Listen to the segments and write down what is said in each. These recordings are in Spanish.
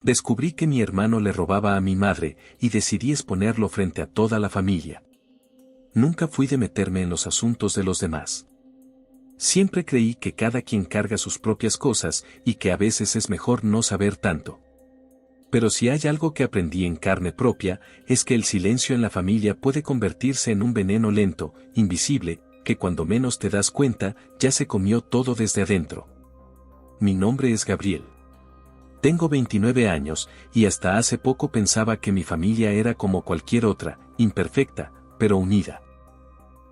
Descubrí que mi hermano le robaba a mi madre y decidí exponerlo frente a toda la familia. Nunca fui de meterme en los asuntos de los demás. Siempre creí que cada quien carga sus propias cosas y que a veces es mejor no saber tanto. Pero si hay algo que aprendí en carne propia, es que el silencio en la familia puede convertirse en un veneno lento, invisible, que cuando menos te das cuenta, ya se comió todo desde adentro. Mi nombre es Gabriel. Tengo 29 años, y hasta hace poco pensaba que mi familia era como cualquier otra, imperfecta, pero unida.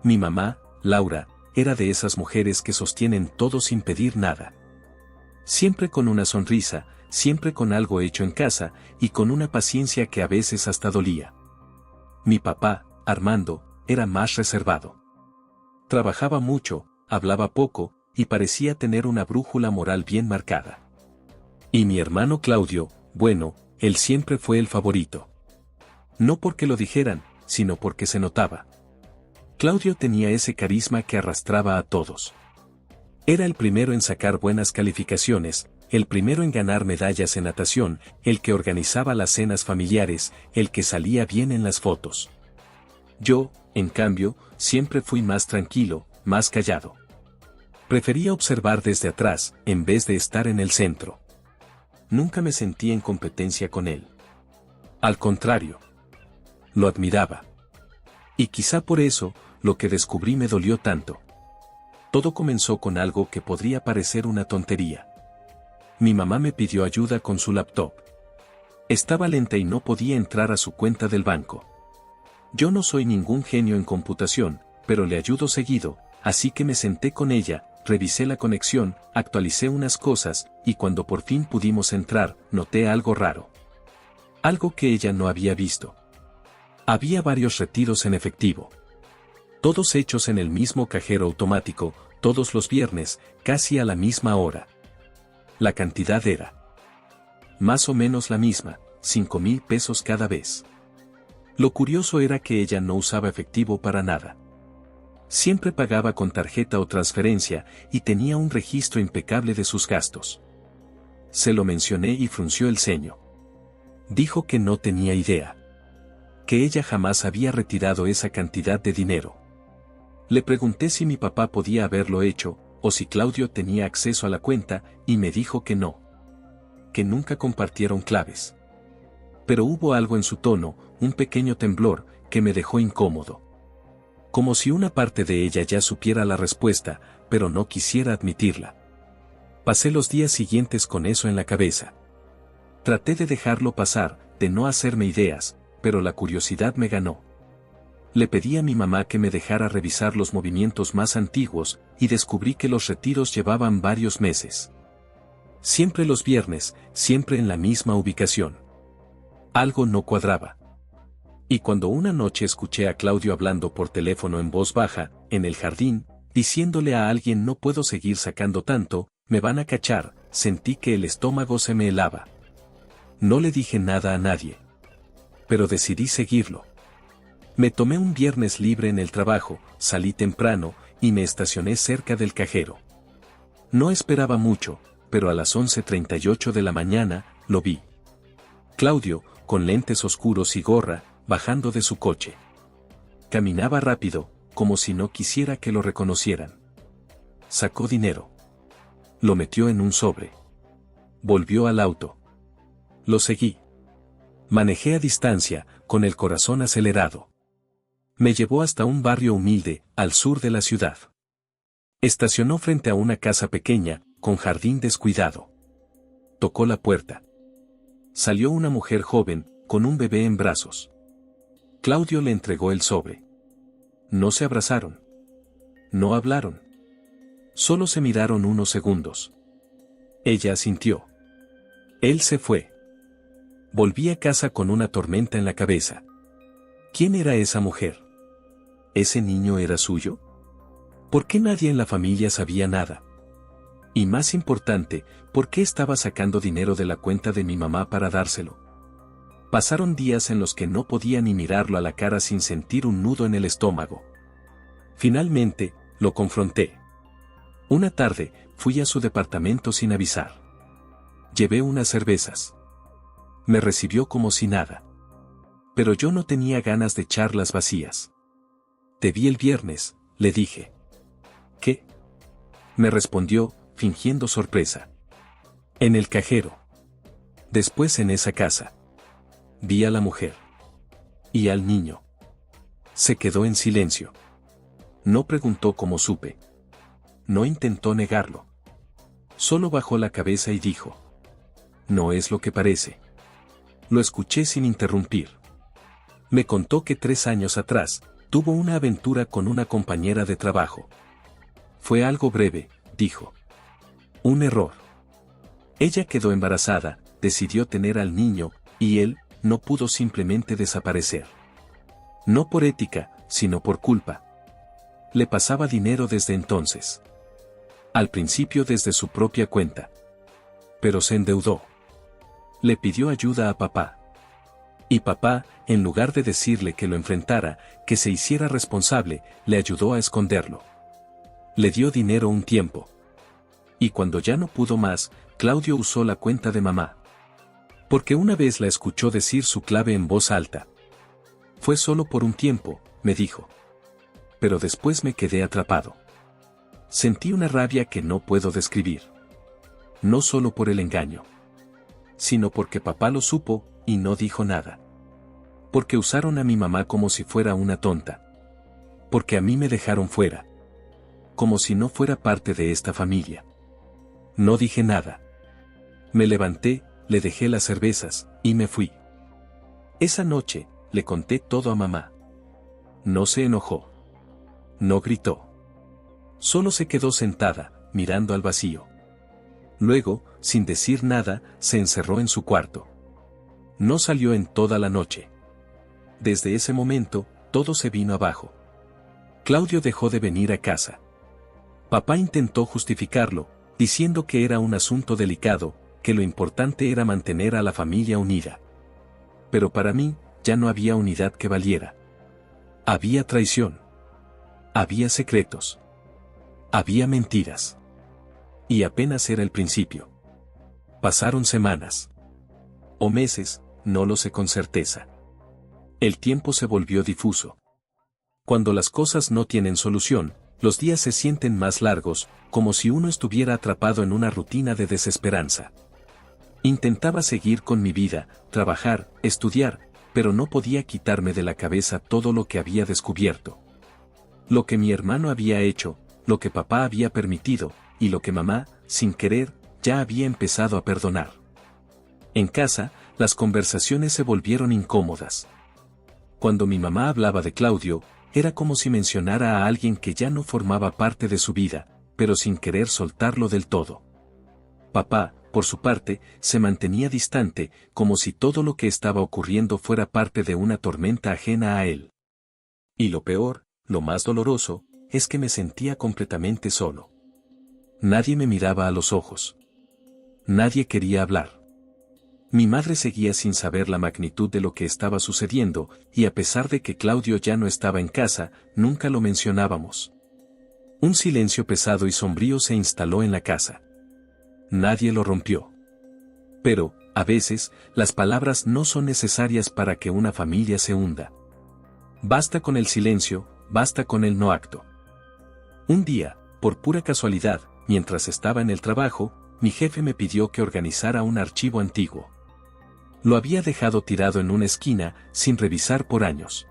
Mi mamá, Laura, era de esas mujeres que sostienen todo sin pedir nada. Siempre con una sonrisa, siempre con algo hecho en casa, y con una paciencia que a veces hasta dolía. Mi papá, Armando, era más reservado. Trabajaba mucho, hablaba poco, y parecía tener una brújula moral bien marcada. Y mi hermano Claudio, bueno, él siempre fue el favorito. No porque lo dijeran, sino porque se notaba. Claudio tenía ese carisma que arrastraba a todos. Era el primero en sacar buenas calificaciones, el primero en ganar medallas en natación, el que organizaba las cenas familiares, el que salía bien en las fotos. Yo, en cambio, siempre fui más tranquilo, más callado. Prefería observar desde atrás, en vez de estar en el centro. Nunca me sentí en competencia con él. Al contrario. Lo admiraba. Y quizá por eso, lo que descubrí me dolió tanto. Todo comenzó con algo que podría parecer una tontería. Mi mamá me pidió ayuda con su laptop. Estaba lenta y no podía entrar a su cuenta del banco. Yo no soy ningún genio en computación, pero le ayudo seguido, así que me senté con ella, revisé la conexión, actualicé unas cosas, y cuando por fin pudimos entrar, noté algo raro. Algo que ella no había visto. Había varios retiros en efectivo. Todos hechos en el mismo cajero automático, todos los viernes, casi a la misma hora. La cantidad era más o menos la misma, 5,000 pesos cada vez. Lo curioso era que ella no usaba efectivo para nada. Siempre pagaba con tarjeta o transferencia y tenía un registro impecable de sus gastos. Se lo mencioné y frunció el ceño. Dijo que no tenía idea. Que ella jamás había retirado esa cantidad de dinero. Le pregunté si mi papá podía haberlo hecho, o si Claudio tenía acceso a la cuenta, y me dijo que no. Que nunca compartieron claves. Pero hubo algo en su tono, un pequeño temblor, que me dejó incómodo. Como si una parte de ella ya supiera la respuesta, pero no quisiera admitirla. Pasé los días siguientes con eso en la cabeza. Traté de dejarlo pasar, de no hacerme ideas, pero la curiosidad me ganó. Le pedí a mi mamá que me dejara revisar los movimientos más antiguos, y descubrí que los retiros llevaban varios meses. Siempre los viernes, siempre en la misma ubicación. Algo no cuadraba. Y cuando una noche escuché a Claudio hablando por teléfono en voz baja, en el jardín, diciéndole a alguien no puedo seguir sacando tanto, me van a cachar, sentí que el estómago se me helaba. No le dije nada a nadie. Pero decidí seguirlo. Me tomé un viernes libre en el trabajo, salí temprano, y me estacioné cerca del cajero. No esperaba mucho, pero a las 11:38 de la mañana, lo vi. Claudio, con lentes oscuros y gorra, bajando de su coche. Caminaba rápido, como si no quisiera que lo reconocieran. Sacó dinero. Lo metió en un sobre. Volvió al auto. Lo seguí. Manejé a distancia, con el corazón acelerado. Me llevó hasta un barrio humilde, al sur de la ciudad. Estacionó frente a una casa pequeña, con jardín descuidado. Tocó la puerta. Salió una mujer joven, con un bebé en brazos. Claudio le entregó el sobre. No se abrazaron. No hablaron. Solo se miraron unos segundos. Ella asintió. Él se fue. Volví a casa con una tormenta en la cabeza. ¿Quién era esa mujer? ¿Ese niño era suyo? ¿Por qué nadie en la familia sabía nada? Y más importante, ¿por qué estaba sacando dinero de la cuenta de mi mamá para dárselo? Pasaron días en los que no podía ni mirarlo a la cara sin sentir un nudo en el estómago. Finalmente, lo confronté. Una tarde, fui a su departamento sin avisar. Llevé unas cervezas. Me recibió como si nada. Pero yo no tenía ganas de charlas vacías. Te vi el viernes, le dije. ¿Qué? Me respondió, fingiendo sorpresa. En el cajero. Después en esa casa. Vi a la mujer. Y al niño. Se quedó en silencio. No preguntó cómo supe. No intentó negarlo. Solo bajó la cabeza y dijo. No es lo que parece. Lo escuché sin interrumpir. Me contó que 3 años atrás, tuvo una aventura con una compañera de trabajo. Fue algo breve, dijo. Un error. Ella quedó embarazada, decidió tener al niño, y él, no pudo simplemente desaparecer. No por ética, sino por culpa. Le pasaba dinero desde entonces. Al principio desde su propia cuenta. Pero se endeudó. Le pidió ayuda a papá. Y papá, en lugar de decirle que lo enfrentara, que se hiciera responsable, le ayudó a esconderlo. Le dio dinero un tiempo. Y cuando ya no pudo más, Claudio usó la cuenta de mamá. Porque una vez la escuchó decir su clave en voz alta. Fue solo por un tiempo, me dijo. Pero después me quedé atrapado. Sentí una rabia que no puedo describir. No solo por el engaño. Sino porque papá lo supo, y no dijo nada. Porque usaron a mi mamá como si fuera una tonta. Porque a mí me dejaron fuera. Como si no fuera parte de esta familia. No dije nada. Me levanté, le dejé las cervezas, y me fui. Esa noche, le conté todo a mamá. No se enojó. No gritó. Solo se quedó sentada, mirando al vacío. Luego, sin decir nada, se encerró en su cuarto. No salió en toda la noche. Desde ese momento, todo se vino abajo. Claudio dejó de venir a casa. Papá intentó justificarlo, diciendo que era un asunto delicado, que lo importante era mantener a la familia unida. Pero para mí, ya no había unidad que valiera. Había traición. Había secretos. Había mentiras. Y apenas era el principio. Pasaron semanas. O meses, no lo sé con certeza. El tiempo se volvió difuso. Cuando las cosas no tienen solución, los días se sienten más largos, como si uno estuviera atrapado en una rutina de desesperanza. Intentaba seguir con mi vida, trabajar, estudiar, pero no podía quitarme de la cabeza todo lo que había descubierto. Lo que mi hermano había hecho, lo que papá había permitido, y lo que mamá, sin querer, ya había empezado a perdonar. En casa, las conversaciones se volvieron incómodas. Cuando mi mamá hablaba de Claudio, era como si mencionara a alguien que ya no formaba parte de su vida, pero sin querer soltarlo del todo. Papá, por su parte, se mantenía distante, como si todo lo que estaba ocurriendo fuera parte de una tormenta ajena a él. Y lo peor, lo más doloroso, es que me sentía completamente solo. Nadie me miraba a los ojos. Nadie quería hablar. Mi madre seguía sin saber la magnitud de lo que estaba sucediendo, y a pesar de que Claudio ya no estaba en casa, nunca lo mencionábamos. Un silencio pesado y sombrío se instaló en la casa. Nadie lo rompió. Pero, a veces, las palabras no son necesarias para que una familia se hunda. Basta con el silencio, basta con el no acto. Un día, por pura casualidad, mientras estaba en el trabajo, mi jefe me pidió que organizara un archivo antiguo. Lo había dejado tirado en una esquina, sin revisar por años.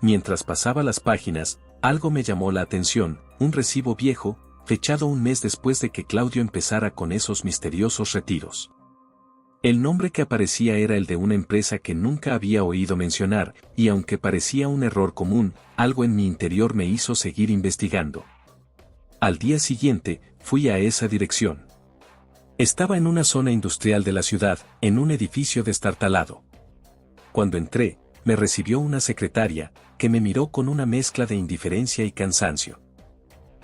Mientras pasaba las páginas, algo me llamó la atención, un recibo viejo, fechado un mes después de que Claudio empezara con esos misteriosos retiros. El nombre que aparecía era el de una empresa que nunca había oído mencionar, y aunque parecía un error común, algo en mi interior me hizo seguir investigando. Al día siguiente, fui a esa dirección. Estaba en una zona industrial de la ciudad, en un edificio destartalado. Cuando entré, me recibió una secretaria, que me miró con una mezcla de indiferencia y cansancio.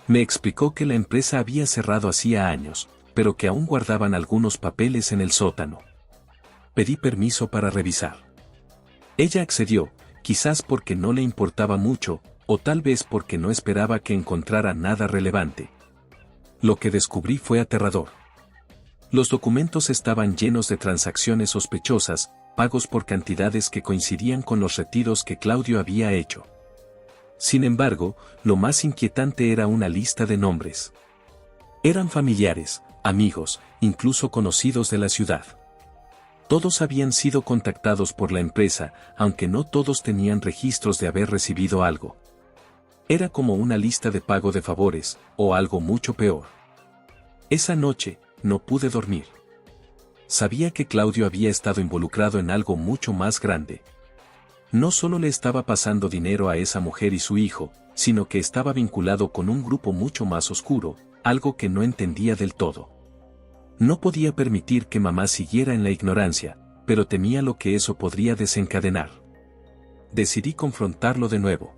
Me explicó que la empresa había cerrado hacía años, pero que aún guardaban algunos papeles en el sótano. Pedí permiso para revisar. Ella accedió, quizás porque no le importaba mucho, o tal vez porque no esperaba que encontrara nada relevante. Lo que descubrí fue aterrador. Los documentos estaban llenos de transacciones sospechosas, pagos por cantidades que coincidían con los retiros que Claudio había hecho. Sin embargo, lo más inquietante era una lista de nombres. Eran familiares, amigos, incluso conocidos de la ciudad. Todos habían sido contactados por la empresa, aunque no todos tenían registros de haber recibido algo. Era como una lista de pago de favores, o algo mucho peor. Esa noche, no pude dormir. Sabía que Claudio había estado involucrado en algo mucho más grande. No solo le estaba pasando dinero a esa mujer y su hijo, sino que estaba vinculado con un grupo mucho más oscuro, algo que no entendía del todo. No podía permitir que mamá siguiera en la ignorancia, pero temía lo que eso podría desencadenar. Decidí confrontarlo de nuevo.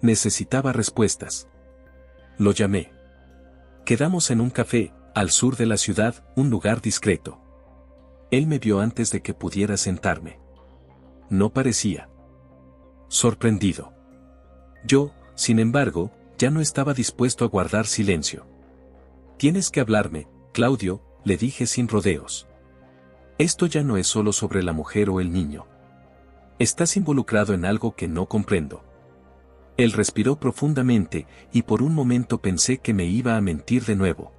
Necesitaba respuestas. Lo llamé. Quedamos en un café, al sur de la ciudad, un lugar discreto. Él me vio antes de que pudiera sentarme. No parecía sorprendido. Yo, sin embargo, ya no estaba dispuesto a guardar silencio. Tienes que hablarme, Claudio, le dije sin rodeos. Esto ya no es solo sobre la mujer o el niño. Estás involucrado en algo que no comprendo. Él respiró profundamente, y por un momento pensé que me iba a mentir de nuevo.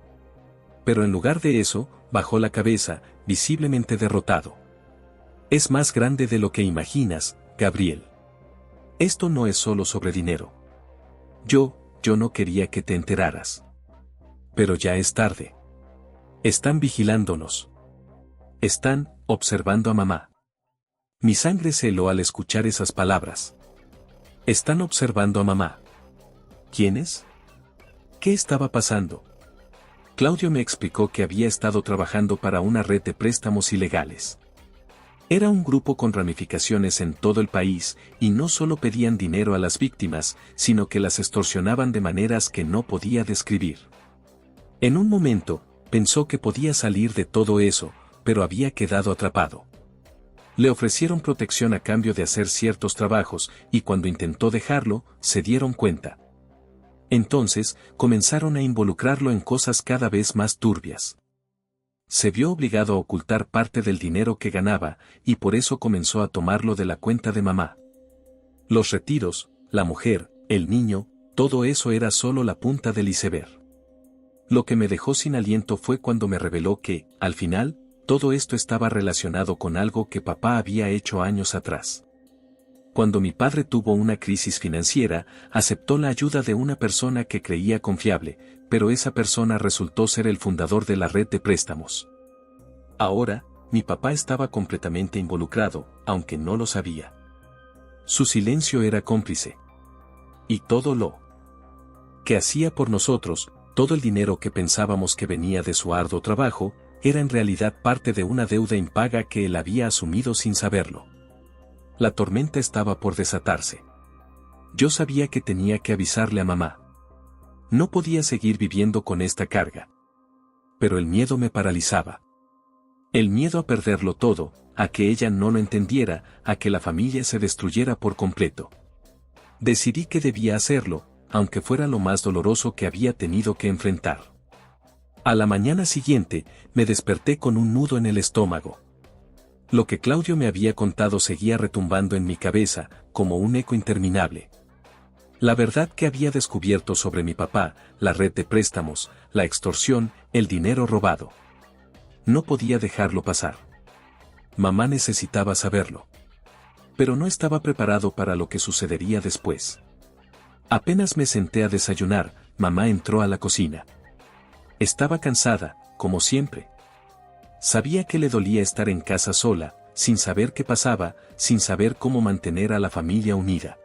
Pero en lugar de eso, bajó la cabeza, visiblemente derrotado. Es más grande de lo que imaginas, Gabriel. Esto no es solo sobre dinero. Yo no quería que te enteraras. Pero ya es tarde. Están vigilándonos. Están observando a mamá. Mi sangre se heló al escuchar esas palabras. Están observando a mamá. ¿Quiénes? ¿Qué estaba pasando? Claudio me explicó que había estado trabajando para una red de préstamos ilegales. Era un grupo con ramificaciones en todo el país, y no solo pedían dinero a las víctimas, sino que las extorsionaban de maneras que no podía describir. En un momento, pensó que podía salir de todo eso, pero había quedado atrapado. Le ofrecieron protección a cambio de hacer ciertos trabajos, y cuando intentó dejarlo, se dieron cuenta. Entonces, comenzaron a involucrarlo en cosas cada vez más turbias. Se vio obligado a ocultar parte del dinero que ganaba, y por eso comenzó a tomarlo de la cuenta de mamá. Los retiros, la mujer, el niño, todo eso era solo la punta del iceberg. Lo que me dejó sin aliento fue cuando me reveló que, al final, todo esto estaba relacionado con algo que papá había hecho años atrás. Cuando mi padre tuvo una crisis financiera, aceptó la ayuda de una persona que creía confiable, pero esa persona resultó ser el fundador de la red de préstamos. Ahora, mi papá estaba completamente involucrado, aunque no lo sabía. Su silencio era cómplice. Y todo lo que hacía por nosotros, todo el dinero que pensábamos que venía de su arduo trabajo, era en realidad parte de una deuda impaga que él había asumido sin saberlo. La tormenta estaba por desatarse. Yo sabía que tenía que avisarle a mamá. No podía seguir viviendo con esta carga. Pero el miedo me paralizaba. El miedo a perderlo todo, a que ella no lo entendiera, a que la familia se destruyera por completo. Decidí que debía hacerlo, aunque fuera lo más doloroso que había tenido que enfrentar. A la mañana siguiente, me desperté con un nudo en el estómago. Lo que Claudio me había contado seguía retumbando en mi cabeza, como un eco interminable. La verdad que había descubierto sobre mi papá, la red de préstamos, la extorsión, el dinero robado. No podía dejarlo pasar. Mamá necesitaba saberlo. Pero no estaba preparado para lo que sucedería después. Apenas me senté a desayunar, mamá entró a la cocina. Estaba cansada, como siempre. Sabía que le dolía estar en casa sola, sin saber qué pasaba, sin saber cómo mantener a la familia unida.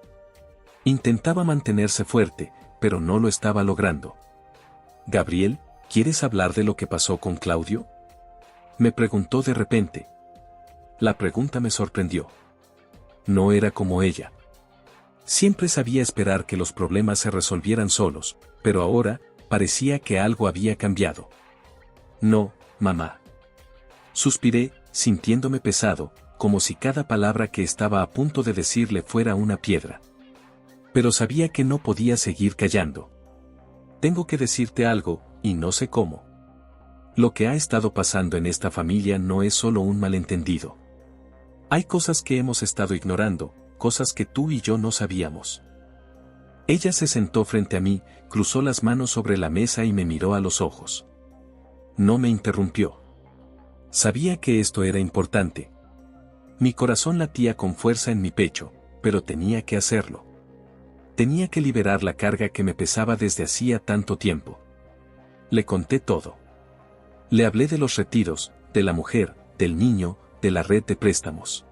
Intentaba mantenerse fuerte, pero no lo estaba logrando. «Gabriel, ¿quieres hablar de lo que pasó con Claudio?», me preguntó de repente. La pregunta me sorprendió. No era como ella. Siempre sabía esperar que los problemas se resolvieran solos, pero ahora, parecía que algo había cambiado. «No, mamá». Suspiré, sintiéndome pesado, como si cada palabra que estaba a punto de decirle fuera una piedra. Pero sabía que no podía seguir callando. «Tengo que decirte algo, y no sé cómo». Lo que ha estado pasando en esta familia no es solo un malentendido. Hay cosas que hemos estado ignorando, cosas que tú y yo no sabíamos. Ella se sentó frente a mí, cruzó las manos sobre la mesa y me miró a los ojos. No me interrumpió. Sabía que esto era importante. Mi corazón latía con fuerza en mi pecho, pero tenía que hacerlo. Tenía que liberar la carga que me pesaba desde hacía tanto tiempo. Le conté todo. Le hablé de los retiros, de la mujer, del niño, de la red de préstamos.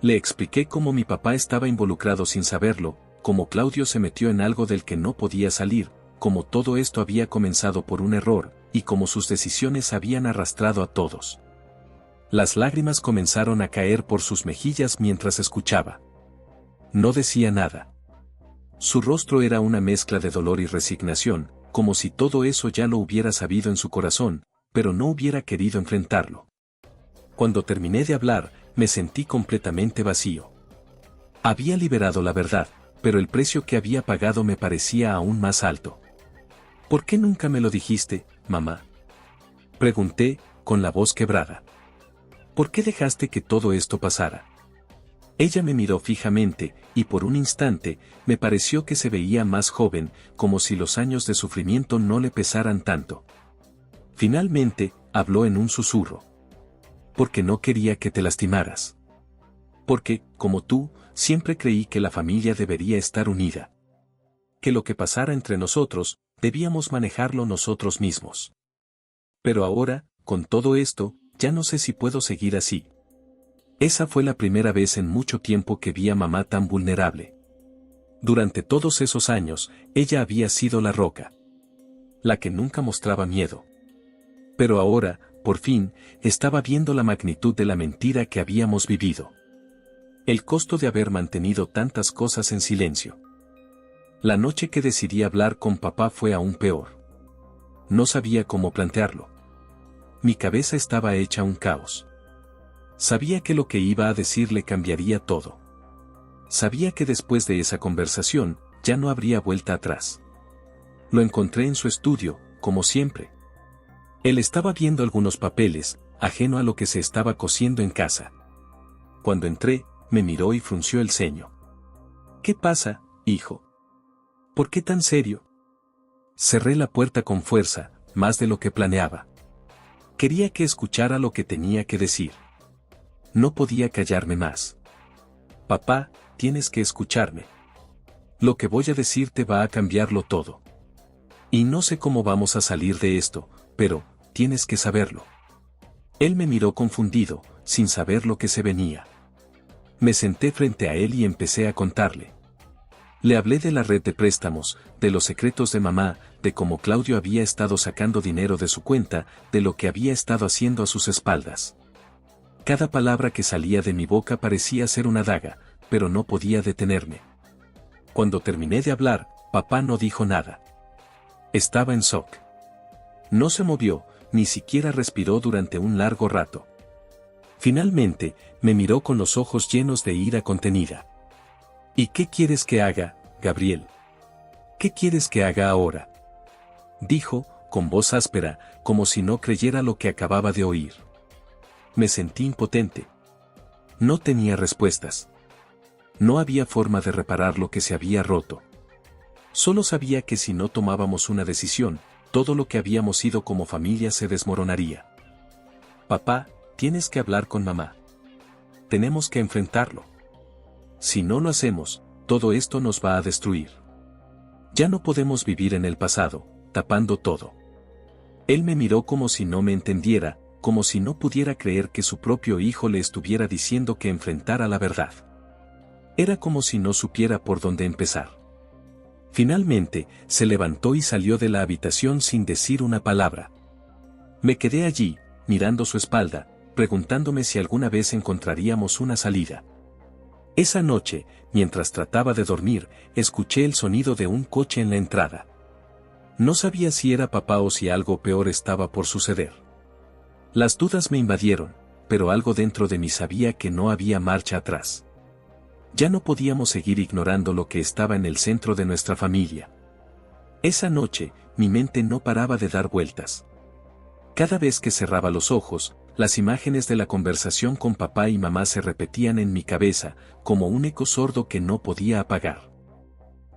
Le expliqué cómo mi papá estaba involucrado sin saberlo, cómo Claudio se metió en algo del que no podía salir, cómo todo esto había comenzado por un error, y cómo sus decisiones habían arrastrado a todos. Las lágrimas comenzaron a caer por sus mejillas mientras escuchaba. No decía nada. Su rostro era una mezcla de dolor y resignación, como si todo eso ya lo hubiera sabido en su corazón, pero no hubiera querido enfrentarlo. Cuando terminé de hablar, me sentí completamente vacío. Había liberado la verdad, pero el precio que había pagado me parecía aún más alto. ¿Por qué nunca me lo dijiste, mamá?, pregunté, con la voz quebrada. ¿Por qué dejaste que todo esto pasara? Ella me miró fijamente, y por un instante, me pareció que se veía más joven, como si los años de sufrimiento no le pesaran tanto. Finalmente, habló en un susurro. Porque no quería que te lastimaras. Porque, como tú, siempre creí que la familia debería estar unida. Que lo que pasara entre nosotros, debíamos manejarlo nosotros mismos. Pero ahora, con todo esto, ya no sé si puedo seguir así. Esa fue la primera vez en mucho tiempo que vi a mamá tan vulnerable. Durante todos esos años, ella había sido la roca. La que nunca mostraba miedo. Pero ahora, por fin, estaba viendo la magnitud de la mentira que habíamos vivido. El costo de haber mantenido tantas cosas en silencio. La noche que decidí hablar con papá fue aún peor. No sabía cómo plantearlo. Mi cabeza estaba hecha un caos. Sabía que lo que iba a decir le cambiaría todo. Sabía que después de esa conversación, ya no habría vuelta atrás. Lo encontré en su estudio, como siempre. Él estaba viendo algunos papeles, ajeno a lo que se estaba cociendo en casa. Cuando entré, me miró y frunció el ceño. ¿Qué pasa, hijo? ¿Por qué tan serio? Cerré la puerta con fuerza, más de lo que planeaba. Quería que escuchara lo que tenía que decir. No podía callarme más. Papá, tienes que escucharme. Lo que voy a decirte va a cambiarlo todo. Y no sé cómo vamos a salir de esto, pero, tienes que saberlo. Él me miró confundido, sin saber lo que se venía. Me senté frente a él y empecé a contarle. Le hablé de la red de préstamos, de los secretos de mamá, de cómo Claudio había estado sacando dinero de su cuenta, de lo que había estado haciendo a sus espaldas. Cada palabra que salía de mi boca parecía ser una daga, pero no podía detenerme. Cuando terminé de hablar, papá no dijo nada. Estaba en shock. No se movió, ni siquiera respiró durante un largo rato. Finalmente, me miró con los ojos llenos de ira contenida. ¿Y qué quieres que haga, Gabriel? ¿Qué quieres que haga ahora?, dijo, con voz áspera, como si no creyera lo que acababa de oír. Me sentí impotente. No tenía respuestas. No había forma de reparar lo que se había roto. Solo sabía que si no tomábamos una decisión, todo lo que habíamos sido como familia se desmoronaría. Papá, tienes que hablar con mamá. Tenemos que enfrentarlo. Si no lo hacemos, todo esto nos va a destruir. Ya no podemos vivir en el pasado, tapando todo. Él me miró como si no me entendiera, como si no pudiera creer que su propio hijo le estuviera diciendo que enfrentara la verdad. Era como si no supiera por dónde empezar. Finalmente, se levantó y salió de la habitación sin decir una palabra. Me quedé allí, mirando su espalda, preguntándome si alguna vez encontraríamos una salida. Esa noche, mientras trataba de dormir, escuché el sonido de un coche en la entrada. No sabía si era papá o si algo peor estaba por suceder. Las dudas me invadieron, pero algo dentro de mí sabía que no había marcha atrás. Ya no podíamos seguir ignorando lo que estaba en el centro de nuestra familia. Esa noche, mi mente no paraba de dar vueltas. Cada vez que cerraba los ojos, las imágenes de la conversación con papá y mamá se repetían en mi cabeza, como un eco sordo que no podía apagar.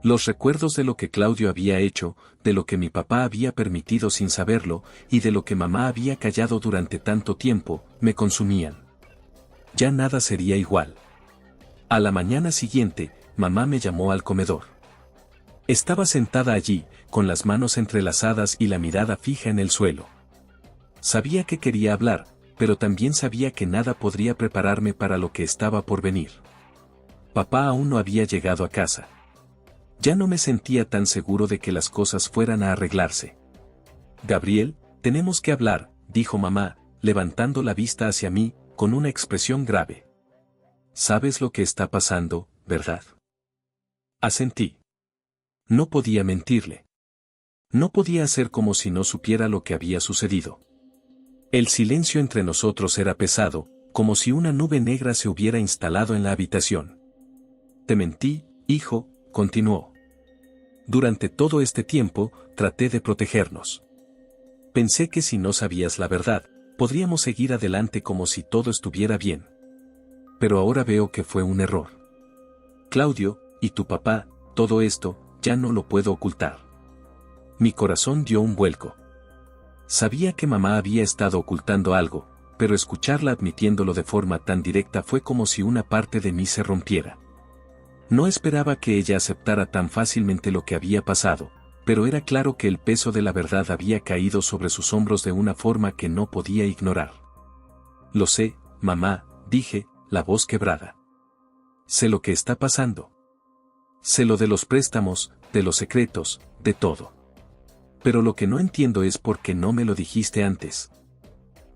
Los recuerdos de lo que Claudio había hecho, de lo que mi papá había permitido sin saberlo, y de lo que mamá había callado durante tanto tiempo, me consumían. Ya nada sería igual. A la mañana siguiente, mamá me llamó al comedor. Estaba sentada allí, con las manos entrelazadas y la mirada fija en el suelo. Sabía que quería hablar, pero también sabía que nada podría prepararme para lo que estaba por venir. Papá aún no había llegado a casa. Ya no me sentía tan seguro de que las cosas fueran a arreglarse. Gabriel, tenemos que hablar, dijo mamá, levantando la vista hacia mí, con una expresión grave. Sabes lo que está pasando, ¿verdad? Asentí. No podía mentirle. No podía hacer como si no supiera lo que había sucedido. El silencio entre nosotros era pesado, como si una nube negra se hubiera instalado en la habitación. Te mentí, hijo, continuó. Durante todo este tiempo, traté de protegernos. Pensé que si no sabías la verdad, podríamos seguir adelante como si todo estuviera bien. Pero ahora veo que fue un error. Claudio, y tu papá, todo esto, ya no lo puedo ocultar. Mi corazón dio un vuelco. Sabía que mamá había estado ocultando algo, pero escucharla admitiéndolo de forma tan directa fue como si una parte de mí se rompiera. No esperaba que ella aceptara tan fácilmente lo que había pasado, pero era claro que el peso de la verdad había caído sobre sus hombros de una forma que no podía ignorar. Lo sé, mamá, dije, la voz quebrada. Sé lo que está pasando. Sé lo de los préstamos, de los secretos, de todo. Pero lo que no entiendo es por qué no me lo dijiste antes.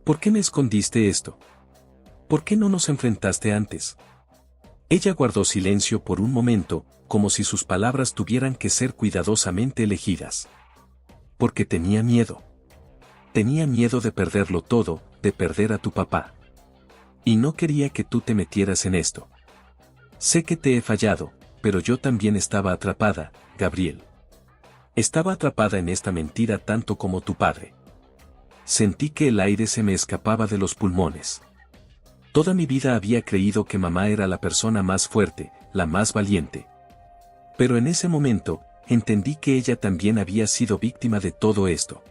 ¿Por qué me escondiste esto? ¿Por qué no nos enfrentaste antes? Ella guardó silencio por un momento, como si sus palabras tuvieran que ser cuidadosamente elegidas. Porque tenía miedo. Tenía miedo de perderlo todo, de perder a tu papá. Y no quería que tú te metieras en esto. Sé que te he fallado, pero yo también estaba atrapada, Gabriel. Estaba atrapada en esta mentira tanto como tu padre. Sentí que el aire se me escapaba de los pulmones. Toda mi vida había creído que mamá era la persona más fuerte, la más valiente. Pero en ese momento, entendí que ella también había sido víctima de todo esto.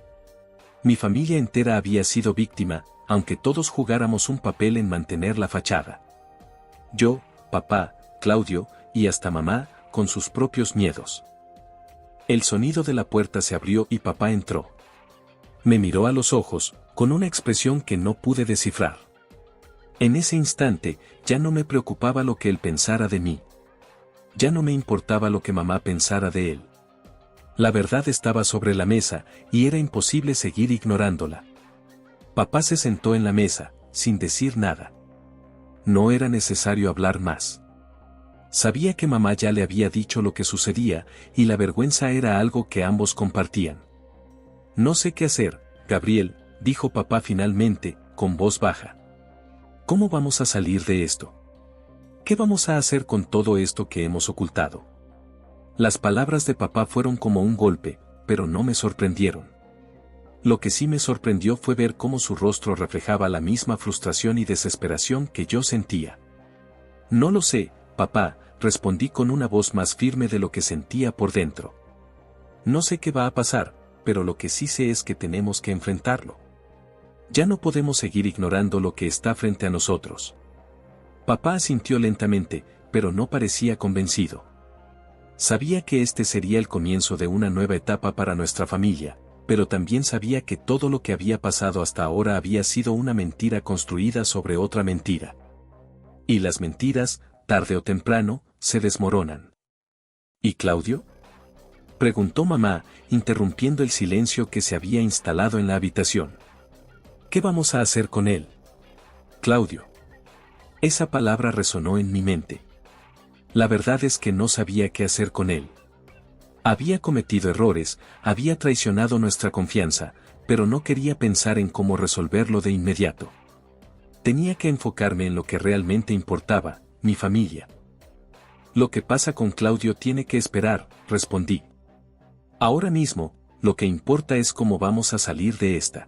Mi familia entera había sido víctima, aunque todos jugáramos un papel en mantener la fachada. Yo, papá, Claudio, y hasta mamá, con sus propios miedos. El sonido de la puerta se abrió y papá entró. Me miró a los ojos, con una expresión que no pude descifrar. En ese instante, ya no me preocupaba lo que él pensara de mí. Ya no me importaba lo que mamá pensara de él. La verdad estaba sobre la mesa, y era imposible seguir ignorándola. Papá se sentó en la mesa, sin decir nada. No era necesario hablar más. Sabía que mamá ya le había dicho lo que sucedía, y la vergüenza era algo que ambos compartían. No sé qué hacer, Gabriel, dijo papá finalmente, con voz baja. ¿Cómo vamos a salir de esto? ¿Qué vamos a hacer con todo esto que hemos ocultado? Las palabras de papá fueron como un golpe, pero no me sorprendieron. Lo que sí me sorprendió fue ver cómo su rostro reflejaba la misma frustración y desesperación que yo sentía. No lo sé, papá, respondí con una voz más firme de lo que sentía por dentro. No sé qué va a pasar, pero lo que sí sé es que tenemos que enfrentarlo. Ya no podemos seguir ignorando lo que está frente a nosotros. Papá asintió lentamente, pero no parecía convencido. Sabía que este sería el comienzo de una nueva etapa para nuestra familia, pero también sabía que todo lo que había pasado hasta ahora había sido una mentira construida sobre otra mentira. Y las mentiras, tarde o temprano, se desmoronan. ¿Y Claudio?, preguntó mamá, interrumpiendo el silencio que se había instalado en la habitación. ¿Qué vamos a hacer con él? Claudio. Esa palabra resonó en mi mente. La verdad es que no sabía qué hacer con él. Había cometido errores, había traicionado nuestra confianza, pero no quería pensar en cómo resolverlo de inmediato. Tenía que enfocarme en lo que realmente importaba, mi familia. Lo que pasa con Claudio tiene que esperar, respondí. Ahora mismo, lo que importa es cómo vamos a salir de esta.